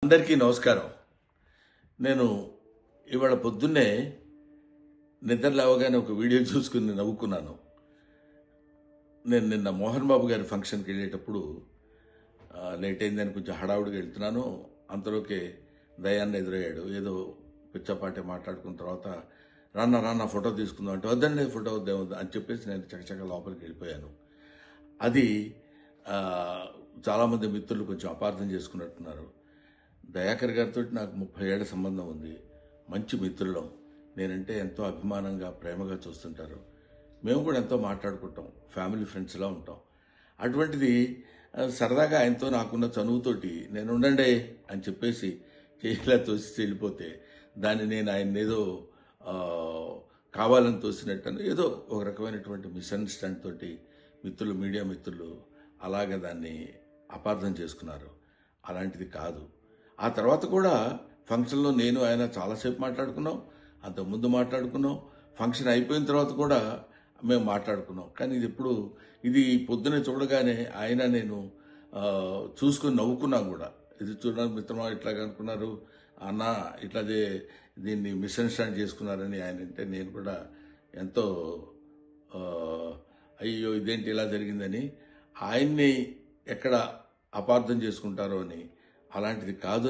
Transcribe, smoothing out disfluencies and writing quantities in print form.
అందరికీ నమస్కారం. నేను ఇవాళ పొద్దున్నే నిద్ర లేవగానే ఒక వీడియో చూసుకుని నవ్వుకున్నాను. నేను నిన్న మోహన్ బాబు గారి ఫంక్షన్కి వెళ్ళేటప్పుడు లేట్ అయిందని కొంచెం హడావుడిగా వెళ్తున్నాను. అంతలోకే దయాన్ని ఎదురయ్యాడు. ఏదో పిచ్చపాటే మాట్లాడుకున్న తర్వాత రాన్న ఫోటో తీసుకుందాం అంటే వద్దండి ఫోటో వద్దాం అని చెప్పేసి నేను చకచక లోపలికి వెళ్ళిపోయాను. అది చాలామంది మిత్రులు కొంచెం అపార్థం చేసుకున్నట్టున్నారు. దయాకర్ గారితో నాకు 30 ఏళ్ల సంబంధం ఉంది. మంచి మిత్రులం. నేనంటే ఎంతో అభిమానంగా ప్రేమగా చూస్తుంటారు. మేము కూడా ఎంతో మాట్లాడుకుంటాం. ఫ్యామిలీ ఫ్రెండ్స్లా ఉంటాం. అటువంటిది సరదాగా ఆయనతో నాకున్న చనువుతోటి నేను ఉండండి అని చెప్పేసి చేయిలా తోసి వెళ్ళిపోతే దాన్ని నేను ఆయన ఏదో కావాలని తోసినట్టు ఏదో ఒక రకమైనటువంటి మిస్అండర్స్టాండ్ తోటి మిత్రులు, మీడియా మిత్రులు అలాగే దాన్ని అపార్థం చేసుకున్నారు. అలాంటిది కాదు. ఆ తర్వాత కూడా ఫంక్షన్లో నేను ఆయన చాలాసేపు మాట్లాడుకున్నాం. అంతకుముందు మాట్లాడుకున్నాం. ఫంక్షన్ అయిపోయిన తర్వాత కూడా మేము మాట్లాడుకున్నాం. కానీ ఇది పొద్దునే చూడగానే ఆయన నేను చూసుకొని నవ్వుకున్నాం కూడా. ఇది చూడడానికి మిత్రమా ఇట్లాగా అనుకున్నారు అన్న ఇట్లాదే దీన్ని మిస్అండర్స్టాండ్ చేసుకున్నారని ఆయన అంటే నేను కూడా ఎంతో అయ్యో ఇదేంటి ఇలా జరిగిందని ఆయన్ని ఎక్కడ అపార్థం చేసుకుంటారో అని అలాంటిది కాదు.